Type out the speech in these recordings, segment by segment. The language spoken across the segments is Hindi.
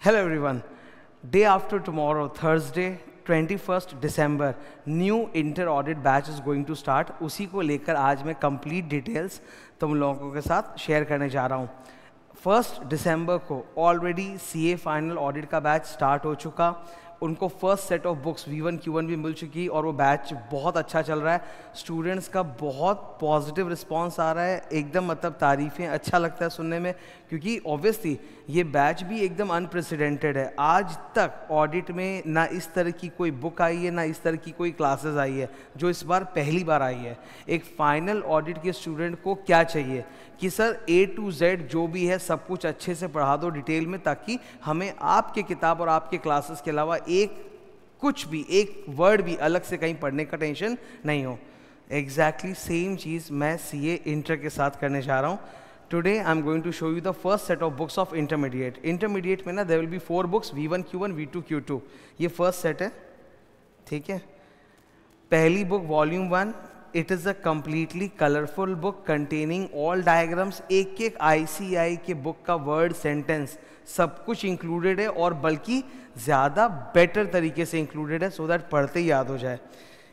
Hello everyone. Day after tomorrow, Thursday, 21st December, new inter audit batch is going to start. उसी को लेकर आज मैं complete details तुम लोगों के साथ share करने जा रहा हूँ. 1st December को already CA final audit का batch start हो चुका. उनको first set of books V1 Q1 भी मिल चुकी और वो बैच बहुत अच्छा चल रहा है. स्टूडेंट्स का बहुत पॉजिटिव रिस्पांस आ रहा है, एकदम मतलब तारीफ़ें, अच्छा लगता है सुनने में, क्योंकि ऑब्वियसली ये बैच भी एकदम अनप्रेसिडेंटेड है. आज तक ऑडिट में ना इस तरह की कोई बुक आई है, ना इस तरह की कोई क्लासेस आई है, जो इस बार पहली बार आई है. एक फाइनल ऑडिट के स्टूडेंट को क्या चाहिए कि सर A to Z जो भी है सब कुछ अच्छे से पढ़ा दो डिटेल में, ताकि हमें आपके किताब और आपके क्लासेस के अलावा कुछ भी एक वर्ड भी अलग से कहीं पढ़ने का टेंशन नहीं हो. एग्जैक्टली सेम चीज़ मैं CA इंटर के साथ करने जा रहा हूँ. Today I am going to show you the first set of books of intermediate में ना there will be 4 books V1 Q1 V2 Q2. ये फर्स्ट सेट है, ठीक है. पहली book volume 1. It is a completely colourful book containing all diagrams. एक ICI के बुक का वर्ड, सेंटेंस सब कुछ इंक्लूडेड है, और बल्कि ज़्यादा बेटर तरीके से इंक्लूडेड है, सो दैट पढ़ते ही याद हो जाए.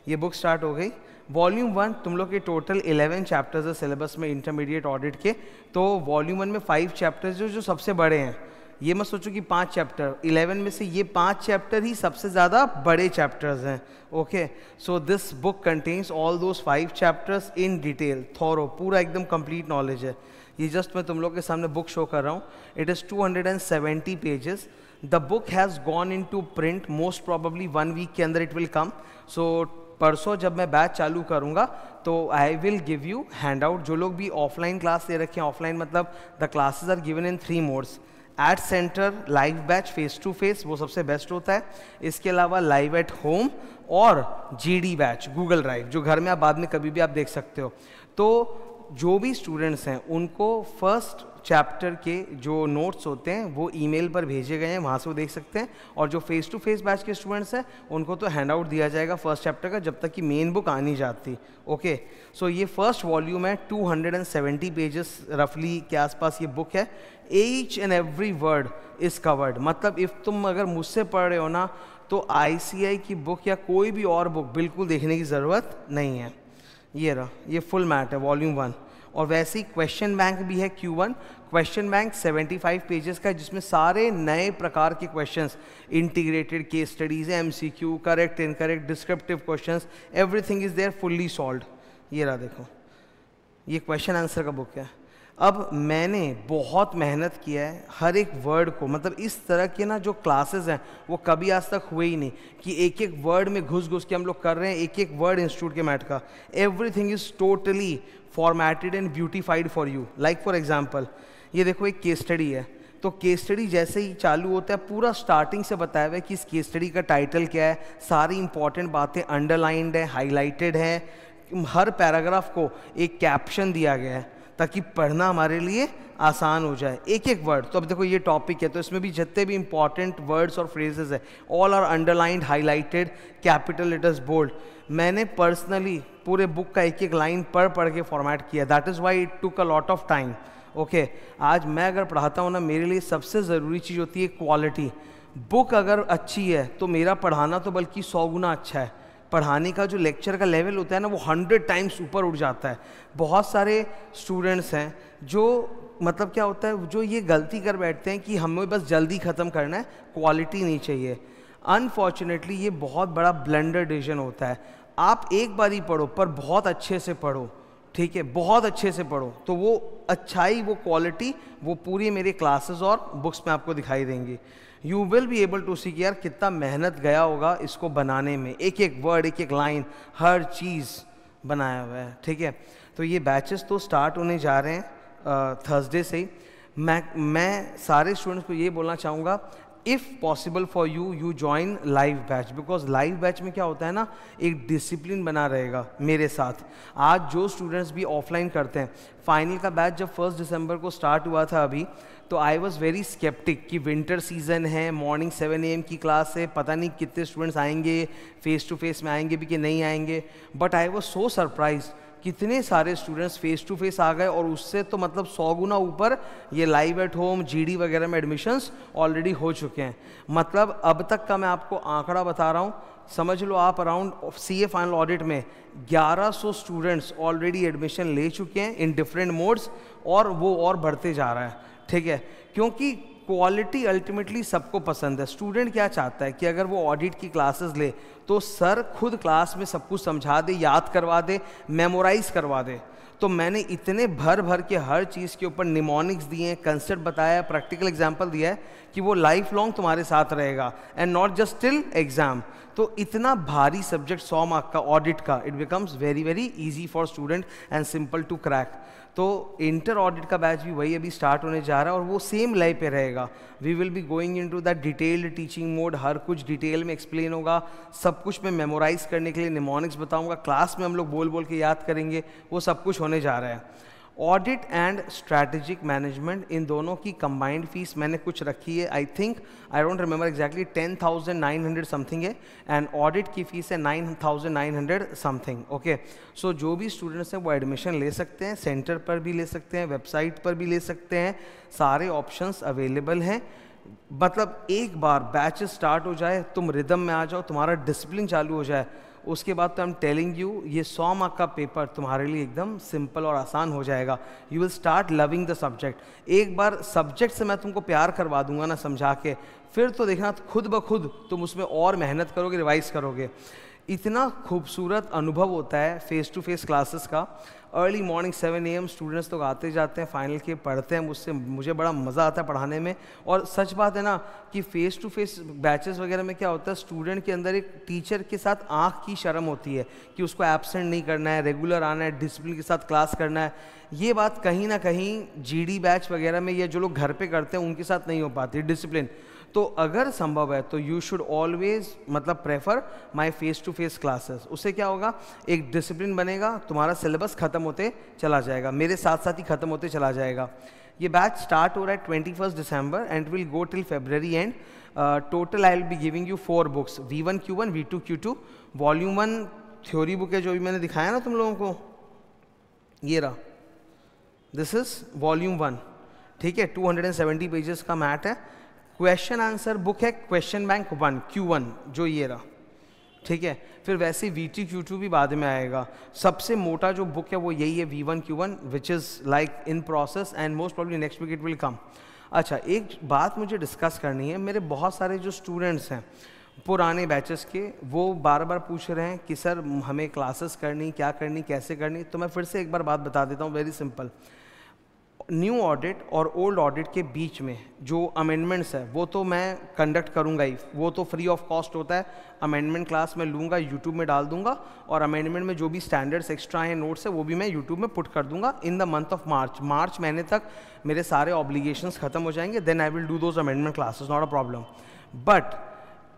ये बुक स्टार्ट हो गई. वॉल्यूम 1 तुम लोग के टोटल 11 चैप्टर्स है सिलेबस में इंटरमीडिएट ऑडिट के. तो वॉल्यूम 1 में 5 चैप्टर्स जो सबसे बड़े हैं. ये मत सोचो कि 5 चैप्टर, 11 में से ये 5 चैप्टर ही सबसे ज़्यादा बड़े चैप्टर्स हैं. Okay, so this book contains all those 5 chapters in detail, thorough, पूरा एकदम कंप्लीट नॉलेज है. ये जस्ट मैं तुम लोग के सामने बुक शो कर रहा हूँ. It is 270 pages. The book has gone into print, most probably 1 week के अंदर इट विल कम. सो परसों जब मैं बैच चालू करूँगा तो I will give you hand out. जो लोग भी ऑफलाइन क्लास ले रखे हैं, ऑफलाइन मतलब the classes are given in 3 modes. At centre, live batch, face to face, वो सबसे बेस्ट होता है. इसके अलावा लाइव एट होम और GD बैच, गूगल ड्राइव, जो घर में आप बाद में कभी भी आप देख सकते हो. तो जो भी स्टूडेंट्स हैं उनको फर्स्ट चैप्टर के जो नोट्स होते हैं वो ईमेल पर भेजे गए हैं, वहाँ से वो देख सकते हैं. और जो फेस टू फेस बैच के स्टूडेंट्स हैं उनको तो हैंड आउट दिया जाएगा फर्स्ट चैप्टर का, जब तक कि मेन बुक आ नहीं जाती. ओके, सो ये फर्स्ट वॉल्यूम है. 270 पेजेस रफली के आसपास ये बुक है. Each and every word is covered. मतलब इफ़ तुम अगर मुझसे पढ़ रहे हो ना, तो ICI की बुक या कोई भी और बुक बिल्कुल देखने की ज़रूरत नहीं है. ये रहा, ये फुल मैट है वॉल्यूम 1. और वैसे ही क्वेश्चन बैंक भी है Q1. क्वेश्चन बैंक 75 पेजेस का है, जिसमें सारे नए प्रकार के questions, integrated case studies, MCQ, correct incorrect, descriptive questions, everything is there fully solved. ये रहा, देखो, ये क्वेश्चन आंसर का बुक है. अब मैंने बहुत मेहनत किया है हर एक वर्ड को, मतलब इस तरह के ना जो क्लासेस हैं वो कभी आज तक हुए ही नहीं कि एक एक वर्ड में घुस के हम लोग कर रहे हैं, एक एक वर्ड इंस्टीट्यूट के मैट का. Everything is totally formatted and beautified for you. Like for example, ये देखो एक केस स्टडी है. तो केस स्टडी जैसे ही चालू होता है पूरा स्टार्टिंग से बताया हुआ है कि इस केस स्टडी का टाइटल क्या है, सारी इंपॉर्टेंट बातें अंडरलाइंड है, हाईलाइटेड है. हर पैराग्राफ को एक कैप्शन दिया गया है ताकि पढ़ना हमारे लिए आसान हो जाए, एक एक वर्ड. तो अब देखो ये टॉपिक है, तो इसमें भी जितने भी इंपॉर्टेंट वर्ड्स और फ्रेजेस है, all are underlined, highlighted, capital letters, bold. मैंने पर्सनली पूरे बुक का एक एक लाइन पढ़ के फॉर्मेट किया. That is why it took a lot of time. Okay, आज मैं अगर पढ़ाता हूँ ना, मेरे लिए सबसे ज़रूरी चीज़ होती है क्वालिटी. बुक अगर अच्छी है तो मेरा पढ़ाना तो बल्कि 100 गुना अच्छा है. पढ़ाने का जो लेक्चर का लेवल होता है ना, वो 100 टाइम्स ऊपर उठ जाता है. बहुत सारे स्टूडेंट्स हैं जो मतलब क्या होता है, जो ये गलती कर बैठते हैं कि हमें बस जल्दी ख़त्म करना है, क्वालिटी नहीं चाहिए. अनफॉर्चुनेटली ये बहुत बड़ा ब्लंडर डिसीजन होता है. आप एक बार ही पढ़ो, पर बहुत अच्छे से पढ़ो, ठीक है, बहुत अच्छे से पढ़ो, तो वो अच्छाई, वो क्वालिटी, वो पूरी मेरे क्लासेस और बुक्स में आपको दिखाई देंगी. You will be able to see कि यार कितना मेहनत गया होगा इसको बनाने में, एक एक वर्ड, एक एक लाइन, हर चीज़ बनाया हुआ है. ठीक है, तो ये बैचेस तो स्टार्ट होने जा रहे हैं थर्सडे से ही. मैं सारे स्टूडेंट्स को ये बोलना चाहूँगा, if possible for you join live batch, because live batch में क्या होता है ना, एक डिसिप्लिन बना रहेगा मेरे साथ. आज जो स्टूडेंट्स भी ऑफलाइन करते हैं, फाइनल का बैच जब 1 दिसंबर को स्टार्ट हुआ था अभी, तो आई वॉज वेरी स्केप्टिक कि विंटर सीजन है, मॉर्निंग 7 AM की क्लास है, पता नहीं कितने स्टूडेंट्स आएंगे, फेस टू फेस में आएंगे भी कि नहीं आएंगे. But I was so surprise कितने सारे स्टूडेंट्स फेस टू फेस आ गए, और उससे तो मतलब 100 गुना ऊपर ये लाइव एट होम GD वगैरह में एडमिशन्स ऑलरेडी हो चुके हैं। मतलब अब तक का मैं आपको आंकड़ा बता रहा हूँ, समझ लो आप अराउंड CA फाइनल ऑडिट में 1100 स्टूडेंट्स ऑलरेडी एडमिशन ले चुके हैं इन डिफरेंट मोड्स, और वो और बढ़ते जा रहा है, ठीक है। क्योंकि क्वालिटी अल्टीमेटली सबको पसंद है। स्टूडेंट क्या चाहता है कि अगर वो ऑडिट की क्लासेस ले तो सर खुद क्लास में सब कुछ समझा दे, याद करवा दे, मेमोराइज करवा दे। तो मैंने इतने भर भर के हर चीज़ के ऊपर निमोनिक्स दिए हैं, कंसेप्ट बताया, प्रैक्टिकल एग्जाम्पल दिया है कि वो लाइफ लॉन्ग तुम्हारे साथ रहेगा and not just till exam. तो इतना भारी सब्जेक्ट 100 मार्क का ऑडिट का, it becomes very very easy for student and simple to crack. तो इंटर ऑडिट का बैच भी वही अभी स्टार्ट होने जा रहा है, और वो सेम लाइव पे रहेगा। We will be going into that detailed teaching mode, हर कुछ डिटेल में एक्सप्लेन होगा, सब कुछ मैं मेमोराइज करने के लिए निमोनिक्स बताऊंगा, क्लास में हम लोग बोल बोल के याद करेंगे, वो सब कुछ होने जा रहा है। ऑडिट एंड स्ट्रैटेजिक मैनेजमेंट, इन दोनों की कंबाइंड फीस मैंने कुछ रखी है, I think, I don't remember exactly, 10,900 something है, एंड ऑडिट की फीस है 9,900 समथिंग। ओके, सो जो भी स्टूडेंट्स हैं वो एडमिशन ले सकते हैं, सेंटर पर भी ले सकते हैं, वेबसाइट पर भी ले सकते हैं, सारे ऑप्शंस अवेलेबल हैं। मतलब एक बार बैच स्टार्ट हो जाए, तुम रिदम में आ जाओ, तुम्हारा डिसिप्लिन चालू हो जाए, उसके बाद तो आई एम टेलिंग यू, ये 100 मार्क का पेपर तुम्हारे लिए एकदम सिंपल और आसान हो जाएगा। You will start loving the subject. एक बार सब्जेक्ट से मैं तुमको प्यार करवा दूंगा ना समझा के, फिर तो देखना खुद ब खुद तुम उसमें और मेहनत करोगे, रिवाइज करोगे। इतना खूबसूरत अनुभव होता है फेस टू फेस क्लासेस का। अर्ली मॉर्निंग 7 AM स्टूडेंट्स लोग आते जाते हैं, फाइनल के पढ़ते हैं मुझसे, मुझे बड़ा मज़ा आता है पढ़ाने में। और सच बात है ना कि फ़ेस टू फेस बैचेस वगैरह में क्या होता है, स्टूडेंट के अंदर एक टीचर के साथ आँख की शर्म होती है कि उसको एब्सेंट नहीं करना है, रेगुलर आना है, डिसिप्लिन के साथ क्लास करना है। ये बात कहीं ना कहीं GD बैच वगैरह में या जो लोग घर पे करते हैं उनके साथ नहीं हो पाती डिसिप्लिन। तो अगर संभव है तो यू शुड ऑलवेज मतलब prefer my face to face classes. उससे क्या होगा, एक डिसिप्लिन बनेगा, तुम्हारा सिलेबस खत्म होते चला जाएगा, मेरे साथ साथ ही खत्म होते चला जाएगा। ये बैच स्टार्ट हो रहा है 21 December and will go till February end. Total I will be giving you 4 books, V1 Q1 V2 Q2। Volume 1 theory book है जो भी मैंने दिखाया ना तुम लोगों को, ये रहा, दिस इज वॉल्यूम 1, ठीक है। 270 पेजेस का मैट है। क्वेश्चन आंसर बुक है क्वेश्चन बैंक 1 Q1 जो ये रहा, ठीक है। फिर वैसे V2 Q2 भी बाद में आएगा। सबसे मोटा जो बुक है वो यही है V1 Q1 which is like in process and most probably next week it will come. अच्छा, एक बात मुझे डिस्कस करनी है। मेरे बहुत सारे जो स्टूडेंट्स हैं पुराने बैचेस के, वो बार बार पूछ रहे हैं कि सर हमें क्लासेस करनी, क्या करनी, कैसे करनी। तो मैं फिर से एक बार बात बता देता हूँ, वेरी सिंपल। न्यू ऑडिट और ओल्ड ऑडिट के बीच में जो अमेंडमेंट्स है वो तो मैं कंडक्ट करूंगा ही, वो तो फ्री ऑफ कॉस्ट होता है। अमेंडमेंट क्लास मैं लूँगा, यूट्यूब में डाल दूंगा, और अमेंडमेंट में जो भी स्टैंडर्ड्स एक्स्ट्रा हैं, नोट्स है, वो भी मैं यूट्यूब में पुट कर दूंगा in the month of March महीने तक मेरे सारे ऑब्लिगेशंस खत्म हो जाएंगे। Then I will do those amendment classes, not a problem. But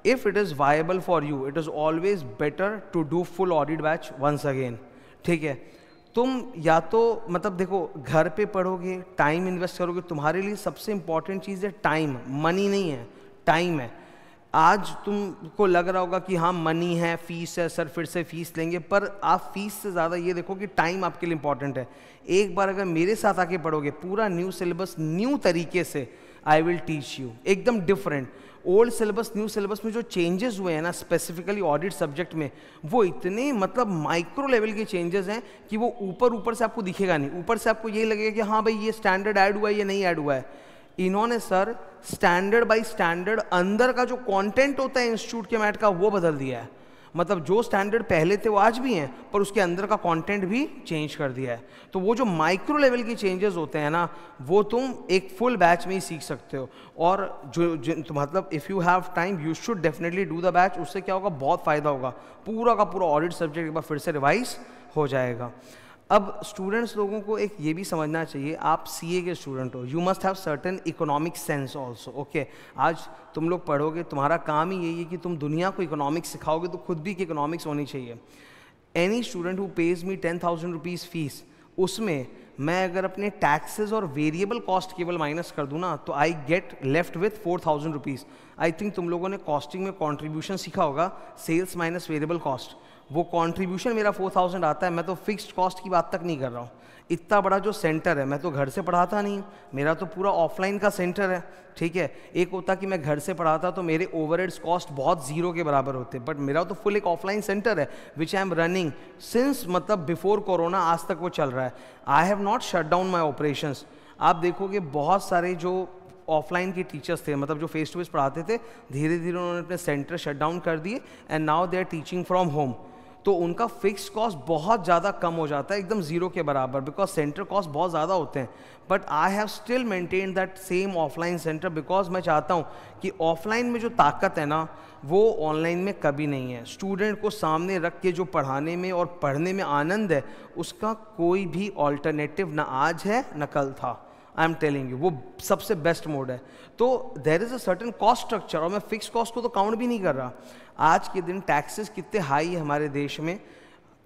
if it is viable for you, it is always better to do full audit batch once again, ठीक है। तुम या तो मतलब देखो घर पे पढ़ोगे, टाइम इन्वेस्ट करोगे, तुम्हारे लिए सबसे इंपॉर्टेंट चीज़ है टाइम, मनी नहीं है, टाइम है। आज तुमको लग रहा होगा कि हाँ मनी है, फीस है, सर फिर से फीस लेंगे, पर आप फीस से ज़्यादा ये देखो कि टाइम आपके लिए इंपॉर्टेंट है। एक बार अगर मेरे साथ आके पढ़ोगे पूरा न्यू सिलेबस, न्यू तरीके से आई विल टीच यू, एकदम different. Old syllabus new syllabus में जो चेंजेस हुए हैं ना स्पेसिफिकली ऑडिट सब्जेक्ट में, वो इतने मतलब माइक्रो लेवल के चेंजेस हैं कि वो ऊपर से आपको दिखेगा नहीं। ऊपर से आपको यही लगेगा कि हाँ भाई ये स्टैंडर्ड ऐड हुआ है, ये नहीं ऐड हुआ है। इन्होंने सर स्टैंडर्ड बाय स्टैंडर्ड अंदर का जो कंटेंट होता है इंस्टीट्यूट के मैट का वो बदल दिया है। मतलब जो स्टैंडर्ड पहले थे वो आज भी हैं, पर उसके अंदर का कंटेंट भी चेंज कर दिया है। तो वो जो माइक्रो लेवल के चेंजेस होते हैं ना, वो तुम एक फुल बैच में ही सीख सकते हो। और जो मतलब if you have time you should definitely do the batch. उससे क्या होगा, बहुत फ़ायदा होगा, पूरा का पूरा ऑडिट सब्जेक्ट एक बार फिर से रिवाइज हो जाएगा। अब स्टूडेंट्स लोगों को एक ये भी समझना चाहिए, आप CA के स्टूडेंट हो, you must have certain economic sense also, okay. आज तुम लोग पढ़ोगे, तुम्हारा काम ही यही है कि तुम दुनिया को इकोनॉमिक्स सिखाओगे, तो खुद भी एक इकोनॉमिक्स होनी चाहिए। Any student who page me 10,000 rupees fees, उसमें मैं अगर अपने टैक्सेस और वेरिएबल कॉस्ट केवल माइनस कर दूँ ना, तो I get left with 4,000 rupees. I think तुम लोगों ने कॉस्टिंग में कॉन्ट्रीब्यूशन सीखा होगा, सेल्स माइनस वेरिएबल कॉस्ट। वो कंट्रीब्यूशन मेरा 4000 आता है, मैं तो फिक्स्ड कॉस्ट की बात तक नहीं कर रहा हूँ। इतना बड़ा जो सेंटर है, मैं तो घर से पढ़ाता नहीं, मेरा तो पूरा ऑफलाइन का सेंटर है, ठीक है। एक होता कि मैं घर से पढ़ाता तो मेरे ओवरहेड्स कॉस्ट बहुत जीरो के बराबर होते, बट मेरा तो फुल एक ऑफलाइन सेंटर है विच आई एम रनिंग सिंस मतलब बिफोर कोरोना, आज तक वो चल रहा है। I have not shut down my operations. आप देखोगे बहुत सारे जो ऑफलाइन के टीचर्स थे, मतलब जो फेस टू फेस पढ़ाते थे, धीरे धीरे उन्होंने अपने सेंटर शट डाउन कर दिए and now they are teaching from home. तो उनका फिक्स कॉस्ट बहुत ज़्यादा कम हो जाता है, एकदम जीरो के बराबर, बिकॉज सेंटर कॉस्ट बहुत ज़्यादा होते हैं। But I have still maintain that same offline centre, because मैं चाहता हूँ कि ऑफलाइन में जो ताकत है ना, वो ऑनलाइन में कभी नहीं है। स्टूडेंट को सामने रख के जो पढ़ाने में और पढ़ने में आनंद है, उसका कोई भी ऑल्टरनेटिव ना आज है ना कल था। आई एम टेलिंग यू, वो सबसे बेस्ट मोड है। तो there is a certain cost structure, और मैं फिक्स कॉस्ट को तो काउंट भी नहीं कर रहा। आज के दिन टैक्सेस कितने हाई है हमारे देश में।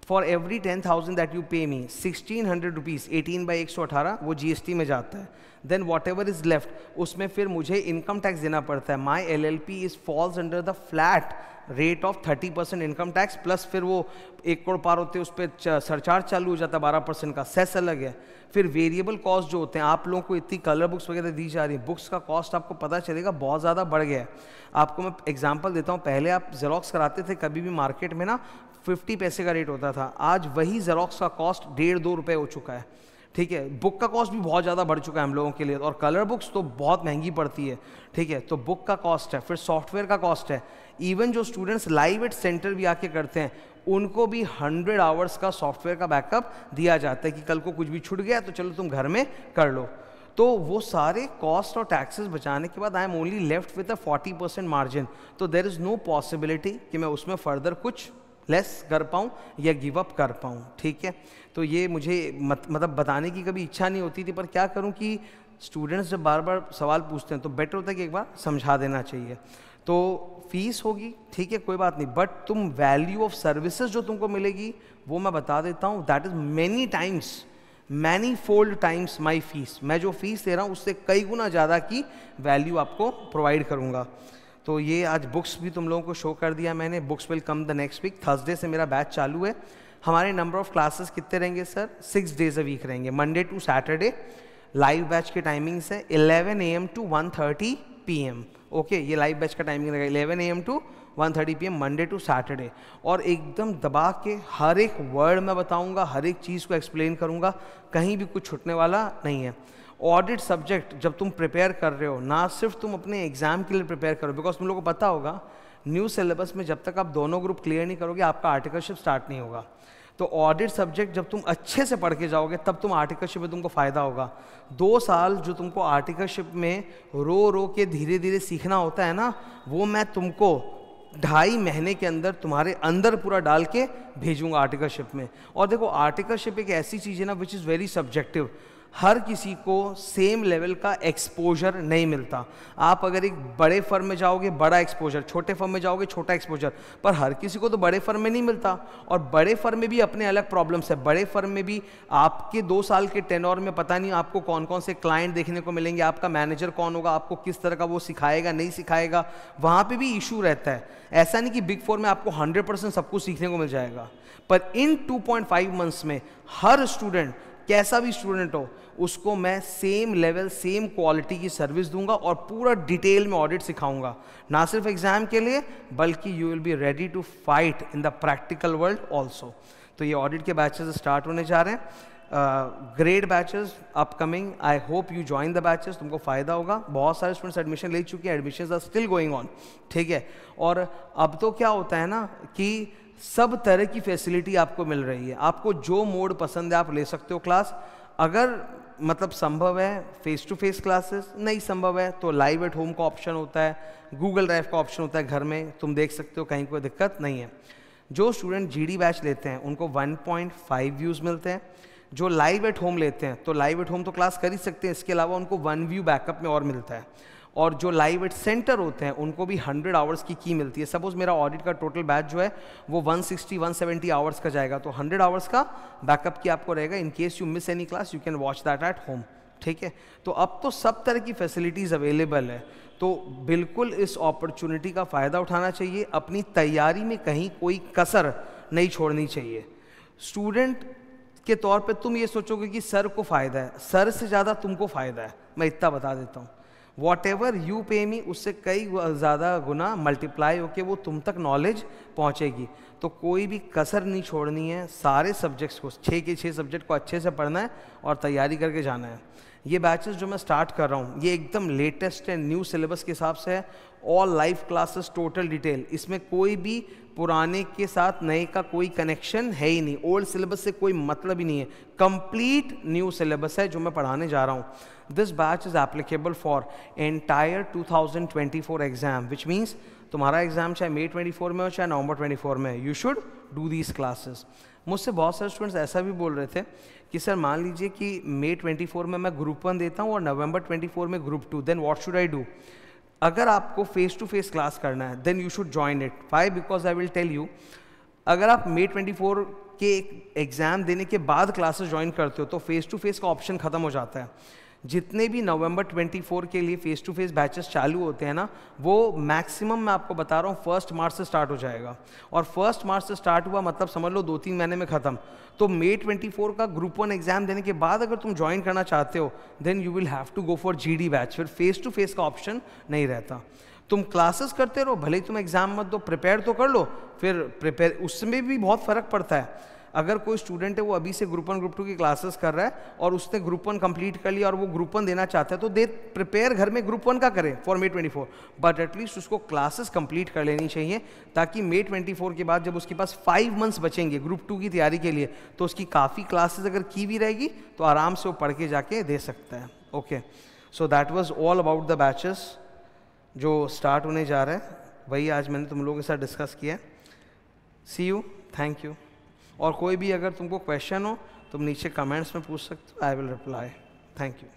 फॉर एवरी 10,000 दैट यू पे मी, 1600 रुपीज़ 18/118 वो GST में जाता है। Then whatever is left, उसमें फिर मुझे इनकम टैक्स देना पड़ता है। My LLP is falls under the flat rate of 30% income tax, plus फिर वो 1 करोड़ पार होते हैं उस पर सरचार्ज चालू हो जाता है 12% का, सेस अलग है। फिर वेरिएबल कॉस्ट जो होते हैं, आप लोगों को इतनी कलर बुक्स वगैरह दी जा रही है, बुक्स का कॉस्ट आपको पता चलेगा बहुत ज़्यादा बढ़ गया है। आपको मैं एग्जांपल देता हूँ, पहले आप जेरोक्स कराते थे कभी भी मार्केट में ना 50 पैसे का रेट होता था, आज वही जेरोक्स का कॉस्ट 1.5-2 रुपये हो चुका है, ठीक है। बुक का कॉस्ट भी बहुत ज़्यादा बढ़ चुका है हम लोगों के लिए, और कलर बुक्स तो बहुत महंगी पड़ती है, ठीक है। तो बुक का कॉस्ट है, फिर सॉफ्टवेयर का कॉस्ट है। इवन जो स्टूडेंट्स लाइव एट सेंटर भी आके करते हैं, उनको भी 100 आवर्स का सॉफ्टवेयर का बैकअप दिया जाता है कि कल को कुछ भी छूट गया तो चलो तुम घर में कर लो। तो वो सारे कॉस्ट और टैक्सेस बचाने के बाद I am only left with a 40% margin. तो देयर इज़ नो पॉसिबिलिटी कि मैं उसमें फर्दर कुछ लेस कर पाऊँ या गिव अप कर पाऊँ, ठीक है। तो ये मुझे मतलब बताने की कभी इच्छा नहीं होती थी, पर क्या करूँ कि स्टूडेंट्स जब बार बार सवाल पूछते हैं तो बेटर होता है कि एक बार समझा देना चाहिए। तो फीस होगी, ठीक है, कोई बात नहीं, बट तुम वैल्यू ऑफ सर्विसेज जो तुमको मिलेगी वो मैं बता देता हूँ, that is many times, many fold times my fees. मैं जो फीस दे रहा हूँ उससे कई गुना ज़्यादा की वैल्यू आपको प्रोवाइड करूँगा। तो ये आज बुक्स भी तुम लोगों को शो कर दिया मैंने। Books will come the next week. Thursday से मेरा बैच चालू है। हमारे नंबर ऑफ क्लासेस कितने रहेंगे सर? 6 days अ वीक रहेंगे, Monday to Saturday. Live batch के टाइमिंग्स है 11 AM to 1:30 PM। ओके, ये लाइव बैच का टाइमिंग रहेगा 11 AM to 1:30 PM Monday to Saturday. और एकदम दबा के हर एक वर्ड मैं बताऊंगा, हर एक चीज़ को एक्सप्लेन करूंगा, कहीं भी कुछ छूटने वाला नहीं है। ऑडिट सब्जेक्ट जब तुम प्रिपेयर कर रहे हो, ना सिर्फ तुम अपने एग्जाम के लिए प्रिपेयर करो, बिकॉज तुम लोगों को पता होगा न्यू सिलेबस में जब तक आप दोनों ग्रुप क्लियर नहीं करोगे आपका आर्टिकलशिप स्टार्ट नहीं होगा। तो ऑडिट सब्जेक्ट जब तुम अच्छे से पढ़ के जाओगे तब तुम आर्टिकलशिप में तुमको फ़ायदा होगा। 2 साल जो तुमको आर्टिकलशिप में रो रो के धीरे धीरे सीखना होता है ना, वो मैं तुमको 2.5 महीने के अंदर तुम्हारे अंदर पूरा डाल के भेजूंगा आर्टिकलशिप में। और देखो, आर्टिकलशिप एक ऐसी चीज़ है ना विच इज़ वेरी सब्जेक्टिव। हर किसी को सेम लेवल का एक्सपोजर नहीं मिलता। आप अगर एक बड़े फर्म में जाओगे बड़ा एक्सपोजर, छोटे फर्म में जाओगे छोटा एक्सपोजर, पर हर किसी को तो बड़े फर्म में नहीं मिलता। और बड़े फर्म में भी अपने अलग प्रॉब्लम्स है। बड़े फर्म में भी आपके 2 साल के टेन्योर में पता नहीं आपको कौन कौन से क्लाइंट देखने को मिलेंगे, आपका मैनेजर कौन होगा, आपको किस तरह का वो सिखाएगा नहीं सिखाएगा, वहाँ पर भी इशू रहता है। ऐसा नहीं कि बिग 4 में आपको 100% सब कुछ सीखने को मिल जाएगा, पर इन 2.5 मंथ्स में हर स्टूडेंट, कैसा भी स्टूडेंट हो, उसको मैं सेम लेवल सेम क्वालिटी की सर्विस दूंगा और पूरा डिटेल में ऑडिट सिखाऊंगा, ना सिर्फ एग्जाम के लिए बल्कि you will be ready to fight in the practical world also. तो ये ऑडिट के बैचेस स्टार्ट होने जा रहे हैं, grade batches upcoming. I hope you join the batches, तुमको फ़ायदा होगा। बहुत सारे स्टूडेंट्स एडमिशन ले चुके हैं, admissions are still going on, ठीक है। और अब तो क्या होता है ना कि सब तरह की फैसिलिटी आपको मिल रही है, आपको जो मोड पसंद है आप ले सकते हो क्लास। अगर मतलब संभव है फेस टू फेस क्लासेस, नहीं संभव है तो लाइव एट होम का ऑप्शन होता है, गूगल ड्राइव का ऑप्शन होता है, घर में तुम देख सकते हो, कहीं कोई दिक्कत नहीं है। जो स्टूडेंट GD बैच लेते हैं उनको 1.5 व्यूज़ मिलते हैं। जो लाइव एट होम लेते हैं तो लाइव एट होम तो क्लास कर ही सकते हैं, इसके अलावा उनको 1 व्यू बैकअप में और मिलता है। और जो लाइव एट सेंटर होते हैं उनको भी 100 आवर्स की मिलती है। सपोज मेरा ऑडिट का टोटल बैच जो है वो 160-170 आवर्स का जाएगा, तो 100 आवर्स का बैकअप की आपको रहेगा। In case you miss any class you can watch that at home, ठीक है। तो अब तो सब तरह की फैसिलिटीज़ अवेलेबल है, तो बिल्कुल इस अपॉर्चुनिटी का फ़ायदा उठाना चाहिए। अपनी तैयारी में कहीं कोई कसर नहीं छोड़नी चाहिए। स्टूडेंट के तौर पे तुम ये सोचोगे कि सर को फ़ायदा है, सर से ज़्यादा तुमको फ़ायदा है। मैं इतना बता देता हूँ, वॉट एवर यू पे मी उससे कई ज़्यादा गुना मल्टीप्लाई होके वो तुम तक नॉलेज पहुँचेगी। तो कोई भी कसर नहीं छोड़नी है, सारे सब्जेक्ट्स को 6 के 6 सब्जेक्ट को अच्छे से पढ़ना है और तैयारी करके जाना है। ये बैचेस जो मैं स्टार्ट कर रहा हूँ ये एकदम लेटेस्ट है, न्यू सिलेबस के हिसाब से है, all live classes total detail, इसमें कोई भी पुराने के साथ नए का कोई कनेक्शन है ही नहीं, ओल्ड सिलेबस से कोई मतलब ही नहीं है, कंप्लीट न्यू सिलेबस है जो मैं पढ़ाने जा रहा हूँ। This batch is applicable for entire 2024 exam, which means तुम्हारा एग्जाम चाहे May 24 में हो चाहे November 24 में, you should do these classes. मुझसे बहुत सारे स्टूडेंट्स ऐसा भी बोल रहे थे कि सर मान लीजिए कि May 24 में मैं ग्रुप 1 देता हूँ और November 24 में group 2, then what should I do? अगर आपको फेस टू फेस क्लास करना है then you should join it. Why? Because I will tell you, अगर आप May 24 के एग्ज़ाम देने के बाद क्लासेस ज्वाइन करते हो तो फेस टू फेस का ऑप्शन ख़त्म हो जाता है। जितने भी November 24 के लिए फेस टू फेस बैचेस चालू होते हैं ना, वो मैक्सिमम मैं आपको बता रहा हूँ 1 मार्च से स्टार्ट हो जाएगा, और 1 मार्च से स्टार्ट हुआ मतलब समझ लो 2-3 महीने में ख़त्म। तो May 24 का ग्रुप 1 एग्जाम देने के बाद अगर तुम ज्वाइन करना चाहते हो then you will have to go for GD batch, फिर फेस टू फेस का ऑप्शन नहीं रहता। तुम क्लासेस करते रहो, भले ही तुम एग्जाम मत दो, प्रिपेयर तो कर लो, फिर प्रिपेयर उसमें भी बहुत फ़र्क पड़ता है। अगर कोई स्टूडेंट है वो अभी से ग्रुप 1 ग्रुप 2 की क्लासेस कर रहा है और उसने ग्रुप 1 कंप्लीट कर लिया और वो ग्रुप 1 देना चाहता है तो दे प्रिपेयर घर में ग्रुप 1 का करे फॉर May 24, बट एटलीस्ट उसको क्लासेस कंप्लीट कर लेनी चाहिए ताकि May 24 के बाद जब उसके पास 5 मंथ्स बचेंगे ग्रुप 2 की तैयारी के लिए तो उसकी काफ़ी क्लासेस अगर की भी रहेगी तो आराम से वो पढ़ के जाके दे सकता है। Okay, so that was all about the batches जो स्टार्ट होने जा रहे हैं, वही आज मैंने तुम लोगों के साथ डिस्कस किया। सी यू, थैंक यू। और कोई भी अगर तुमको क्वेश्चन हो तुम नीचे कमेंट्स में पूछ सकते हो, I will reply. Thank you.